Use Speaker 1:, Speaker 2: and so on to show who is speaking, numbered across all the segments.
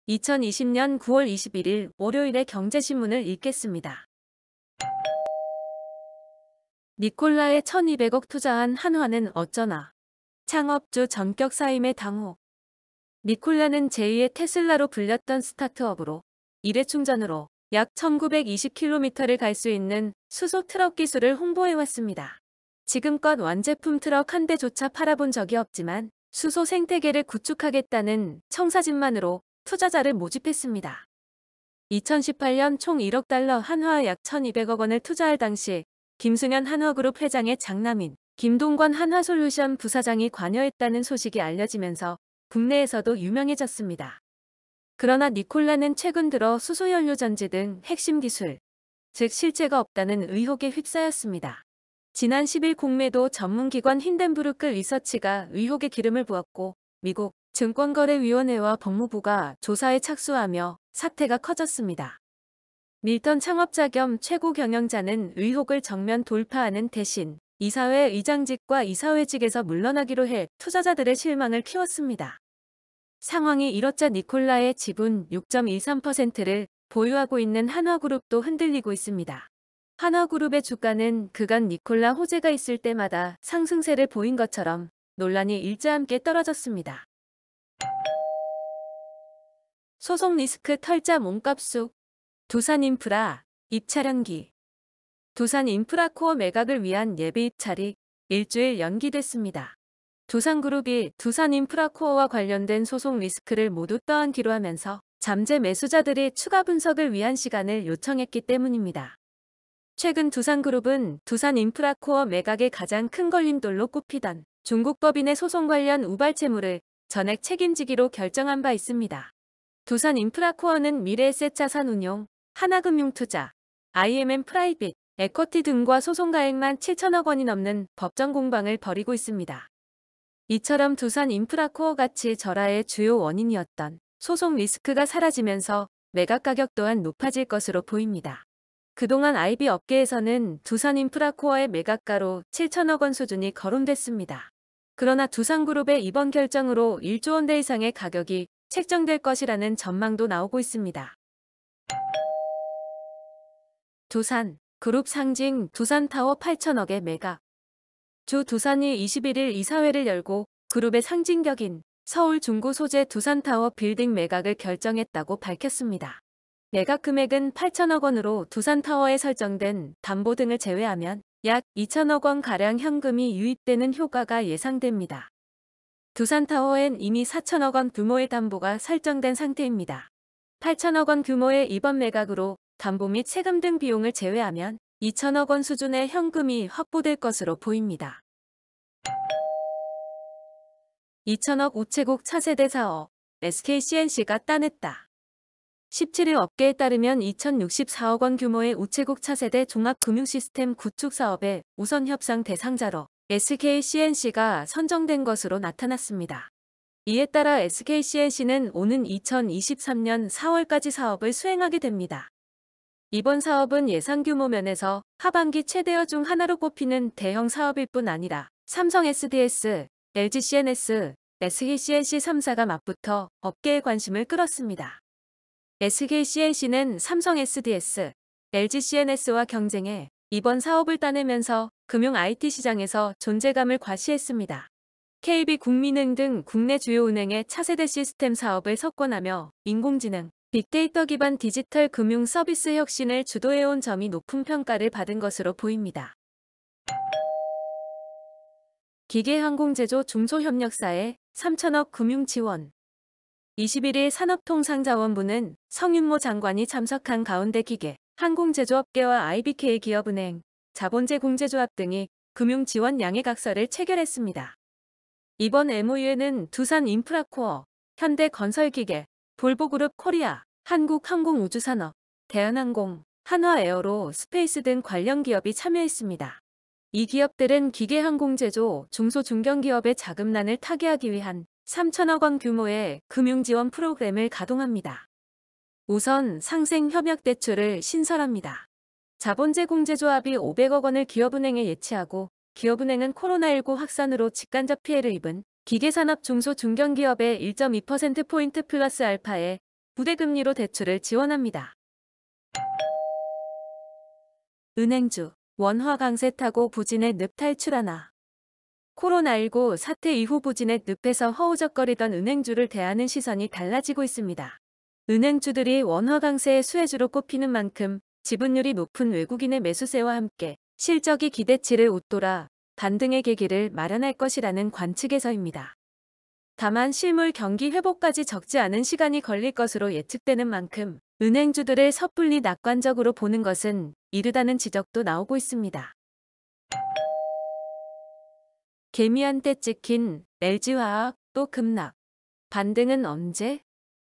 Speaker 1: 2020년 9월 21일 월요일의 경제신문을 읽겠습니다. 니콜라에 1200억 투자한 한화는 어쩌나. 창업주 전격 사임의 당혹. 니콜라는 제2의 테슬라로 불렸던 스타트업으로 일회 충전으로 약 1920km를 갈 수 있는 수소 트럭 기술을 홍보해왔습니다. 지금껏 완제품 트럭 한 대조차 팔아본 적이 없지만 수소 생태계를 구축하겠다는 청사진만으로 투자자를 모집했습니다. 2018년 총 1억 달러 한화 약 1200억 원을 투자할 당시 김승현 한화그룹 회장의 장남인 김동관 한화솔루션 부사장이 관여했다는 소식이 알려지면서 국내에서도 유명해졌습니다. 그러나 니콜라는 최근 들어 수소연료 전지 등 핵심 기술, 즉 실체가 없다는 의혹에 휩싸였습니다. 지난 10일 공매도 전문기관 힌덴부르크 리서치가 의혹에 기름을 부었고 미국 증권거래위원회와 법무부가 조사에 착수하며 사태가 커졌습니다. 밀턴 창업자 겸 최고 경영자는 의혹을 정면 돌파하는 대신 이사회 의장직과 이사회직에서 물러나기로 해 투자자들의 실망을 키웠습니다. 상황이 이렇자 니콜라의 지분 6.13%를 보유하고 있는 한화그룹도 흔들리고 있습니다. 한화그룹의 주가는 그간 니콜라 호재가 있을 때마다 상승세를 보인 것처럼 논란이 일제함께 떨어졌습니다. 소송 리스크 털자 몸값 쑥. 두산인프라 입찰연기. 두산인프라코어 매각을 위한 예비 입찰이 일주일 연기됐습니다. 두산그룹이 두산인프라코어와 관련된 소송 리스크를 모두 떠안기로 하면서 잠재 매수자들이 추가 분석을 위한 시간을 요청했기 때문입니다. 최근 두산그룹은 두산인프라코어 매각의 가장 큰 걸림돌로 꼽히던 중국 법인의 소송 관련 우발채무를 전액 책임지기로 결정한 바 있습니다. 두산인프라코어는 미래에셋 자산운용, 하나금융투자, IMM 프라이빗, 에쿼티 등과 소송 가액만 7천억 원이 넘는 법정 공방을 벌이고 있습니다. 이처럼 두산인프라코어 가치 절하의 주요 원인이었던 소송 리스크가 사라지면서 매각 가격 또한 높아질 것으로 보입니다. 그동안 IB 업계에서는 두산인프라코어의 매각가로 7천억 원 수준이 거론됐습니다. 그러나 두산그룹의 이번 결정으로 1조 원대 이상의 가격이 책정될 것이라는 전망도 나오고 있습니다. 두산, 그룹 상징 두산타워 8천억의 매각. 주 두산이 21일 이사회를 열고 그룹의 상징격인 서울 중구 소재 두산타워 빌딩 매각을 결정했다고 밝혔습니다. 매각 금액은 8천억 원으로 두산타워에 설정된 담보 등을 제외하면 약 2천억 원가량 현금이 유입되는 효과가 예상됩니다. 두산타워엔 이미 4천억 원 규모의 담보가 설정된 상태입니다. 8천억 원 규모의 이번 매각으로 담보 및 세금 등 비용을 제외하면 2천억 원 수준의 현금이 확보될 것으로 보입니다. 2천억 우체국 차세대 사업, SKCNC가 따냈다. 17일 업계에 따르면 2,064억 원 규모의 우체국 차세대 종합금융시스템 구축 사업의 우선 협상 대상자로 SKCNC가 선정된 것으로 나타났습니다. 이에 따라 SKCNC는 오는 2023년 4월까지 사업을 수행하게 됩니다. 이번 사업은 예상 규모 면에서 하반기 최대어 중 하나로 꼽히는 대형 사업일 뿐 아니라 삼성 SDS, LG CNS, SKCNC 3사가 맞붙어 업계의 관심을 끌었습니다. SKCNC는 삼성 SDS, LG CNS와 경쟁해 이번 사업을 따내면서 금융 IT 시장에서 존재감을 과시했습니다. KB국민은행 등 국내 주요 은행의 차세대 시스템 사업을 석권하며 인공지능, 빅데이터 기반 디지털 금융 서비스 혁신을 주도해온 점이 높은 평가를 받은 것으로 보입니다. 기계항공제조 중소협력사에 3천억 금융 지원. 21일 산업통상자원부는 성윤모 장관이 참석한 가운데 기계, 항공제조업계와 IBK 기업은행, 자본제 공제조합 등이 금융 지원 양해각서를 체결했습니다. 이번 MOU에는 두산인프라코어, 현대건설기계, 볼보그룹 코리아, 한국항공우주산업, 대한항공, 한화에어로 스페이스 등 관련 기업이 참여했습니다. 이 기업들은 기계항공제조, 중소중견기업의 자금난을 타개하기 위한 3천억 원 규모의 금융지원 프로그램을 가동합니다. 우선 상생협력대출을 신설합니다. 자본제 공제조합이 500억 원을 기업은행에 예치하고 기업은행은 코로나19 확산으로 직간접 피해를 입은 기계산업 중소중견기업에 1.2%포인트 플러스 알파의 부대금리로 대출을 지원합니다. 은행주, 원화 강세 타고 부진의 늪 탈출하나. 코로나19 사태 이후 부진의 늪에서 허우적거리던 은행주를 대하는 시선이 달라지고 있습니다. 은행주들이 원화 강세의 수혜주로 꼽히는 만큼 지분율이 높은 외국인의 매수세와 함께 실적이 기대치를 웃돌아 반등의 계기를 마련할 것이라는 관측에서입니다. 다만 실물 경기 회복까지 적지 않은 시간이 걸릴 것으로 예측되는 만큼 은행주들을 섣불리 낙관적으로 보는 것은 이르다는 지적도 나오고 있습니다. 개미한테 찍힌 LG화학 또 급락. 반등은 언제?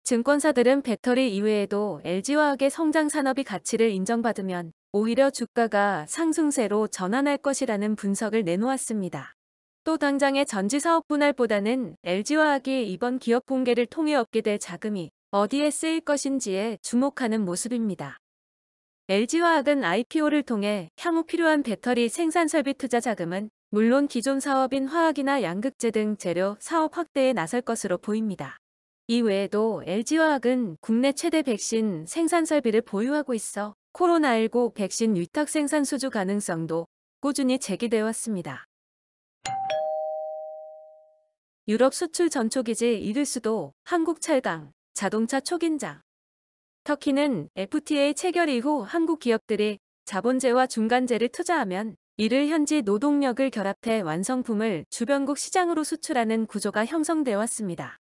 Speaker 1: 증권사들은 배터리 이외에도 LG화학의 성장 산업이 가치를 인정받으면 오히려 주가가 상승세로 전환할 것이라는 분석을 내놓았습니다. 또 당장의 전지 사업 분할보다는 LG화학이 이번 기업 공개를 통해 얻게 될 자금이 어디에 쓰일 것인지에 주목하는 모습입니다. LG화학은 IPO를 통해 향후 필요한 배터리 생산 설비 투자 자금은 물론 기존 사업인 화학이나 양극재 등 재료 사업 확대에 나설 것으로 보입니다. 이외에도 LG화학은 국내 최대 백신 생산 설비를 보유하고 있어 코로나19 백신 위탁 생산 수주 가능성도 꾸준히 제기되어 왔습니다. 유럽 수출 전초기지 이를 수도 한국 철강, 자동차 초긴장. 터키는 FTA 체결 이후 한국 기업들이 자본재와 중간재를 투자하면 이를 현지 노동력을 결합해 완성품을 주변국 시장으로 수출하는 구조가 형성되어 왔습니다.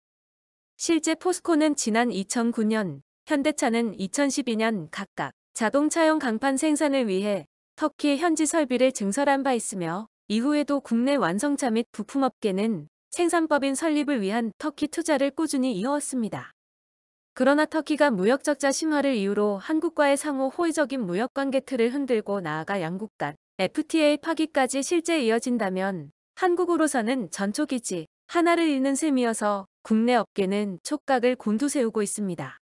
Speaker 1: 실제 포스코는 지난 2009년, 현대차는 2012년 각각 자동차용 강판 생산을 위해 터키 현지 설비를 증설한 바 있으며 이후에도 국내 완성차 및 부품업계는 생산법인 설립을 위한 터키 투자를 꾸준히 이어왔습니다. 그러나 터키가 무역 적자 심화를 이유로 한국과의 상호 호의적인 무역 관계 틀을 흔들고 나아가 양국 간 FTA 파기까지 실제 이어진다면 한국으로서는 전초기지 하나를 잃는 셈이어서 국내 업계는 촉각을 곤두세우고 있습니다.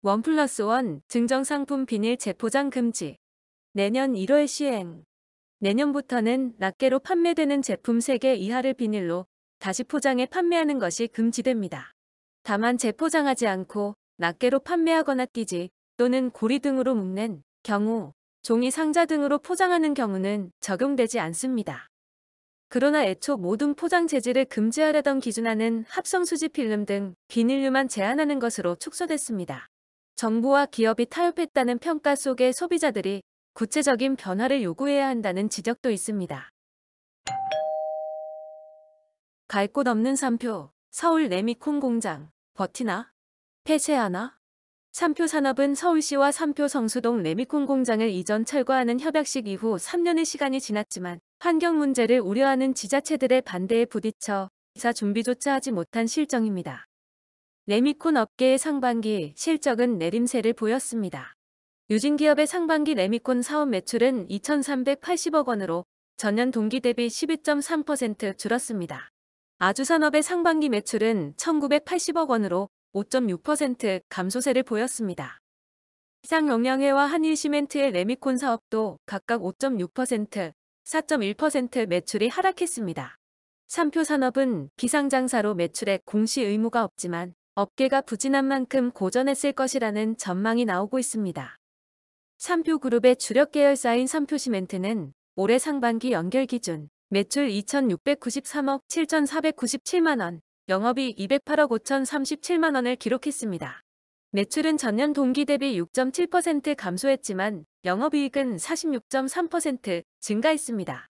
Speaker 1: 1+1 증정상품 비닐 재포장 금지. 내년 1월 시행. 내년부터는 낱개로 판매되는 제품 3개 이하를 비닐로 다시 포장해 판매하는 것이 금지됩니다. 다만 재포장하지 않고 낱개로 판매하거나 띠지 또는 고리 등으로 묶는 경우, 종이 상자 등으로 포장하는 경우는 적용되지 않습니다. 그러나 애초 모든 포장 재질을 금지하려던 기준안은 합성 수지 필름 등 비닐류만 제한하는 것으로 축소됐습니다. 정부와 기업이 타협했다는 평가 속에 소비자들이 구체적인 변화를 요구해야 한다는 지적도 있습니다. 갈 곳 없는 삼표, 서울 레미콘 공장, 버티나? 폐쇄하나? 삼표 산업은 서울시와 삼표 성수동 레미콘 공장을 이전 철거하는 협약식 이후 3년의 시간이 지났지만 환경 문제를 우려하는 지자체들의 반대에 부딪혀 이사 준비조차 하지 못한 실정입니다. 레미콘 업계의 상반기 실적은 내림세를 보였습니다. 유진기업의 상반기 레미콘 사업 매출은 2,380억 원으로 전년 동기 대비 12.3% 줄었습니다. 아주산업의 상반기 매출은 1,980억 원으로 5.6% 감소세를 보였습니다. 시장영양회와 한일시멘트의 레미콘 사업도 각각 5.6%, 4.1% 매출이 하락했습니다. 삼표 산업은 비상장사로 매출에 공시 의무가 없지만 업계가 부진한 만큼 고전했을 것이라는 전망이 나오고 있습니다. 삼표그룹의 주력 계열사인 삼표시멘트는 올해 상반기 연결 기준 매출 2,693억 7,497만 원, 영업이익 208억 5,037만 원을 기록했습니다. 매출은 전년 동기 대비 6.7% 감소했지만 영업이익은 46.3% 증가했습니다.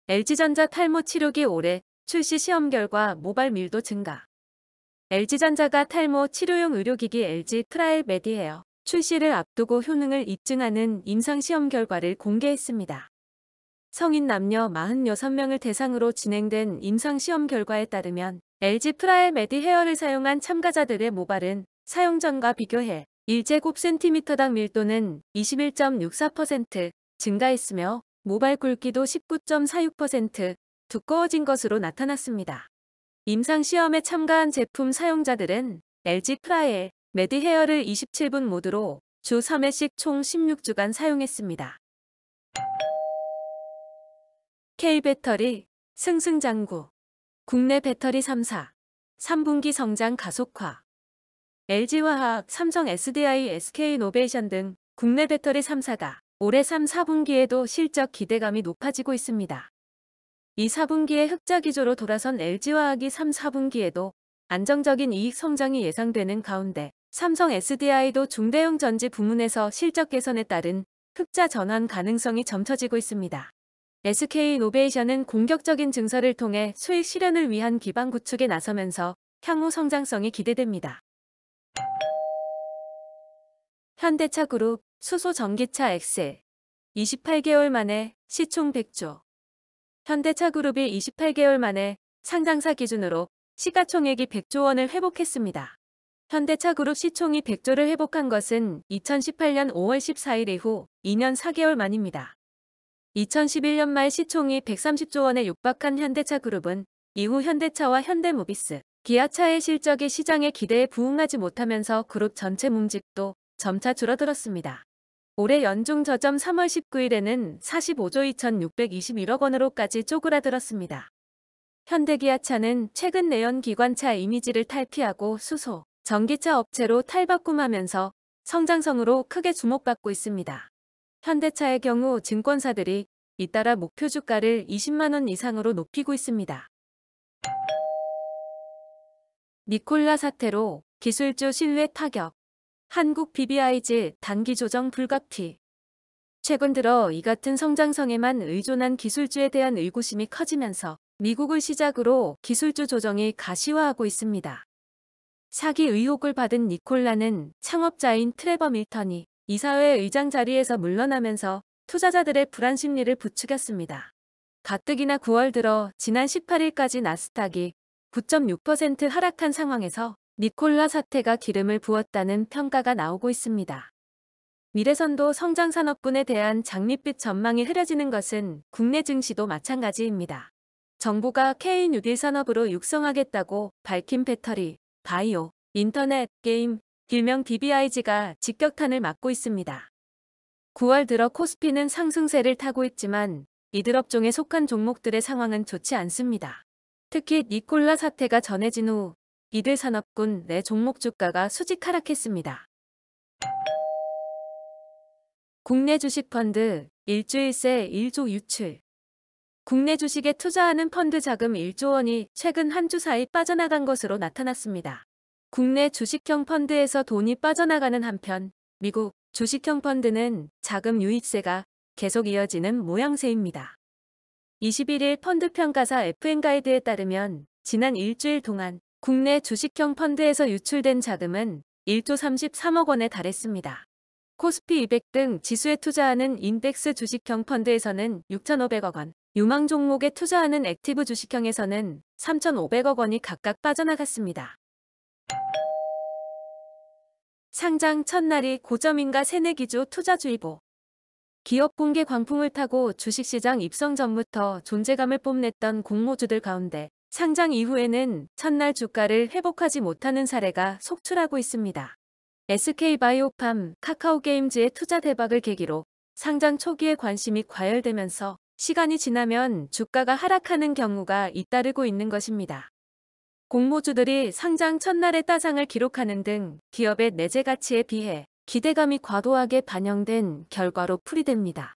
Speaker 1: LG전자 탈모 치료기 올해 출시 시험 결과 모발 밀도 증가. LG전자가 탈모 치료용 의료기기 LG 트라이얼 메디헤어 출시를 앞두고 효능을 입증하는 임상시험 결과를 공개했습니다. 성인 남녀 46명을 대상으로 진행된 임상시험 결과에 따르면 LG 트라이얼 메디헤어를 사용한 참가자들의 모발은 사용 전과 비교해 1제곱센티미터당 밀도는 21.64% 증가했으며 모발 굵기도 19.46% 두꺼워진 것으로 나타났습니다. 임상시험에 참가한 제품 사용자들은 LG 트라이얼 메디헤어를 27분 모드로 주 3회씩 총 16주간 사용했습니다. K배터리 승승장구. 국내 배터리 3사, 3분기 성장 가속화. LG화학, 삼성 SDI, SK이노베이션 등 국내 배터리 3사가 올해 3, 4분기에도 실적 기대감이 높아지고 있습니다. 이 4분기에 흑자 기조로 돌아선 LG화학이 3, 4분기에도 안정적인 이익 성장이 예상되는 가운데 삼성 SDI도 중대형 전지 부문에서 실적 개선에 따른 흑자 전환 가능성이 점쳐지고 있습니다. SK이노베이션은 공격적인 증설을 통해 수익 실현을 위한 기반 구축에 나서면서 향후 성장성이 기대됩니다. 현대차그룹 수소 전기차 엑셀 28개월 만에 시총 100조. 현대차그룹이 28개월 만에 상장사 기준으로 시가총액이 100조 원을 회복했습니다. 현대차그룹 시총이 100조를 회복한 것은 2018년 5월 14일 이후 2년 4개월 만입니다. 2011년 말 시총이 130조 원에 육박한 현대차그룹은 이후 현대차와 현대모비스, 기아차의 실적이 시장의 기대에 부응하지 못하면서 그룹 전체 몸집도 점차 줄어들었습니다. 올해 연중 저점 3월 19일에는 45조 2,621억 원으로까지 쪼그라들었습니다. 현대기아차는 최근 내연기관차 이미지를 탈피하고 수소, 전기차 업체로 탈바꿈하면서 성장성으로 크게 주목받고 있습니다. 현대차의 경우 증권사들이 잇따라 목표 주가를 20만 원 이상으로 높이고 있습니다. 니콜라 사태로 기술주 신뢰 타격. 한국 BBIG 단기 조정 불가피. 최근 들어 이 같은 성장성에만 의존한 기술주에 대한 의구심이 커지면서 미국을 시작으로 기술주 조정이 가시화하고 있습니다. 사기 의혹을 받은 니콜라는 창업자인 트레버 밀턴이 이사회 의장 자리에서 물러나면서 투자자들의 불안 심리를 부추겼습니다. 가뜩이나 9월 들어 지난 18일까지 나스닥이 9.6% 하락한 상황에서 니콜라 사태가 기름을 부었다는 평가가 나오고 있습니다. 미래선도 성장산업군에 대한 장밋빛 전망이 흐려지는 것은 국내 증시도 마찬가지입니다. 정부가 K-뉴딜 산업으로 육성하겠다고 밝힌 배터리, 바이오, 인터넷, 게임, 일명 BBIG가 직격탄을 맞고 있습니다. 9월 들어 코스피는 상승세를 타고 있지만 이들 업종에 속한 종목들의 상황은 좋지 않습니다. 특히 니콜라 사태가 전해진 후 이들 산업군 내 종목 주가가 수직 하락했습니다. 국내 주식펀드 일주일 새 1조 유출. 국내 주식에 투자하는 펀드 자금 1조 원이 최근 한 주 사이 빠져나간 것으로 나타났습니다. 국내 주식형 펀드에서 돈이 빠져나가는 한편 미국 주식형 펀드는 자금 유입세가 계속 이어지는 모양새입니다. 21일 펀드평가사 FN가이드에 따르면 지난 일주일 동안 국내 주식형 펀드에서 유출된 자금은 1조 33억 원에 달했습니다. 코스피 200 등 지수에 투자하는 인덱스 주식형 펀드에서는 6,500억 원, 유망 종목에 투자하는 액티브 주식형에서는 3,500억 원이 각각 빠져나갔습니다. 상장 첫날이 고점인가 새내기주 투자주의보. 기업 공개 광풍을 타고 주식시장 입성 전부터 존재감을 뽐냈던 공모주들 가운데 상장 이후에는 첫날 주가를 회복하지 못하는 사례가 속출하고 있습니다. SK바이오팜, 카카오게임즈의 투자 대박을 계기로 상장 초기에 관심이 과열되면서 시간이 지나면 주가가 하락하는 경우가 잇따르고 있는 것입니다. 공모주들이 상장 첫날의 따상을 기록하는 등 기업의 내재 가치에 비해 기대감이 과도하게 반영된 결과로 풀이됩니다.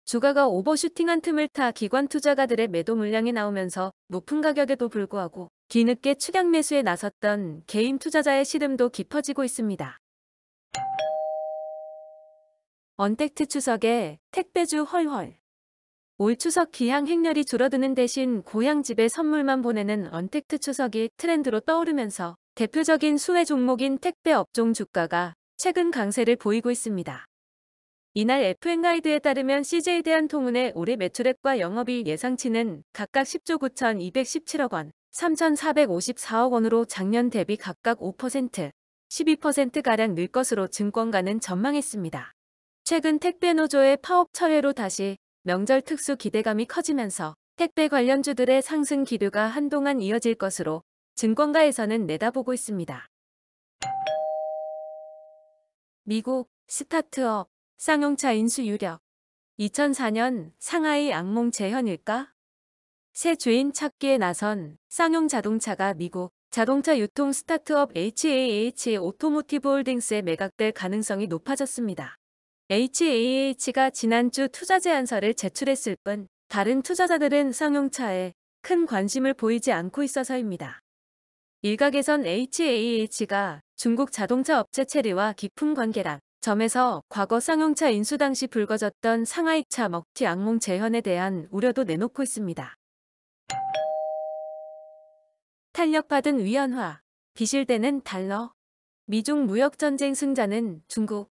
Speaker 1: 주가가 오버슈팅한 틈을 타 기관 투자가들의 매도 물량이 나오면서 높은 가격에도 불구하고 뒤늦게 추격 매수에 나섰던 개인 투자자의 시름도 깊어지고 있습니다. 언택트 추석에 택배주 헐헐. 올 추석 기향 행렬이 줄어드는 대신 고향 집에 선물만 보내는 언택트 추석이 트렌드로 떠오르면서 대표적인 수혜 종목인 택배 업종 주가가 최근 강세를 보이고 있습니다. 이날 FN가이드에 따르면 CJ대한통운의 올해 매출액과 영업이익 예상치는 각각 10조 9,217억 원, 3,454억 원으로 작년 대비 각각 5%, 12%가량 늘 것으로 증권가는 전망했습니다. 최근 택배노조의 파업 철회로 다시 명절 특수 기대감이 커지면서 택배 관련주들의 상승 기류가 한동안 이어질 것으로 증권가에서는 내다보고 있습니다. 미국 스타트업 쌍용차 인수 유력. 2004년 상하이 악몽 재현일까? 새 주인 찾기에 나선 쌍용 자동차가 미국 자동차 유통 스타트업 HAH 오토모티브 홀딩스에 매각될 가능성이 높아졌습니다. HAH가 지난주 투자 제안서를 제출했을 뿐 다른 투자자들은 쌍용차에 큰 관심을 보이지 않고 있어서입니다. 일각에선 HAH가 중국 자동차 업체 체리와 깊은 관계란 점에서 과거 쌍용차 인수 당시 불거졌던 상하이차 먹튀 악몽 재현에 대한 우려도 내놓고 있습니다. 탄력받은 위안화, 비실대는 달러, 미중 무역전쟁 승자는 중국.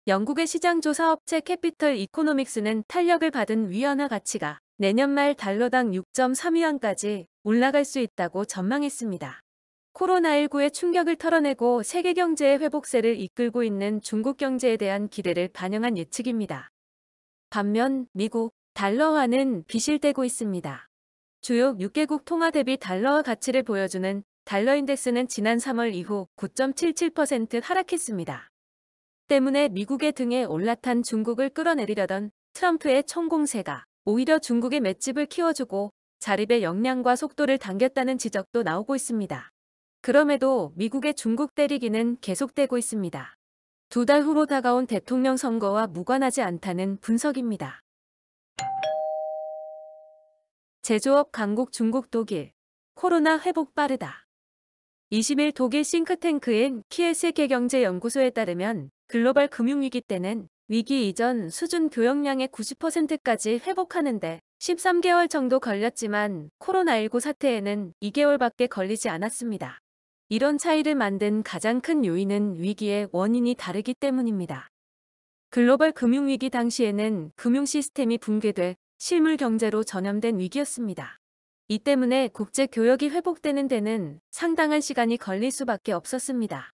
Speaker 1: 영국의 시장조사 업체 캐피털 이코노믹스는 탄력을 받은 위안화 가치가 내년 말 달러당 6.3위안까지 올라갈 수 있다고 전망했습니다. 코로나19의 충격을 털어내고 세계 경제의 회복세를 이끌고 있는 중국 경제에 대한 기대를 반영한 예측입니다. 반면 미국 달러화는 비실대고 있습니다. 주요 6개국 통화 대비 달러화 가치를 보여주는 달러 인덱스는 지난 3월 이후 9.77% 하락했습니다. 때문에 미국의 등에 올라탄 중국을 끌어내리려던 트럼프의 총공세가 오히려 중국의 맷집을 키워주고 자립의 역량과 속도를 당겼다는 지적도 나오고 있습니다. 그럼에도 미국의 중국 때리기는 계속되고 있습니다. 2달 후로 다가온 대통령 선거와 무관하지 않다는 분석입니다. 제조업 강국 중국 독일. 코로나 회복 빠르다. 20일 독일 싱크탱크인 키엘 세계경제연구소에 따르면 글로벌 금융위기 때는 위기 이전 수준 교역량의 90%까지 회복하는데 13개월 정도 걸렸지만 코로나19 사태에는 2개월밖에 걸리지 않았습니다. 이런 차이를 만든 가장 큰 요인은 위기의 원인이 다르기 때문입니다. 글로벌 금융위기 당시에는 금융 시스템이 붕괴돼 실물 경제로 전염된 위기였습니다. 이 때문에 국제 교역이 회복되는 데는 상당한 시간이 걸릴 수밖에 없었습니다.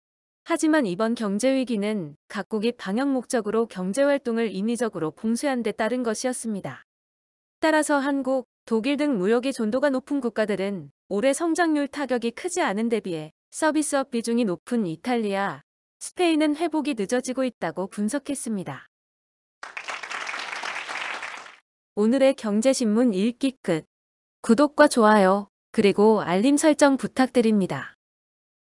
Speaker 1: 하지만 이번 경제위기는 각국이 방역 목적으로 경제활동을 인위적으로 봉쇄한 데 따른 것이었습니다. 따라서 한국, 독일 등 무역의 존도가 높은 국가들은 올해 성장률 타격이 크지 않은 데 비해 서비스업 비중이 높은 이탈리아, 스페인은 회복이 늦어지고 있다고 분석했습니다. 오늘의 경제신문 읽기 끝. 구독과 좋아요, 그리고 알림 설정 부탁드립니다.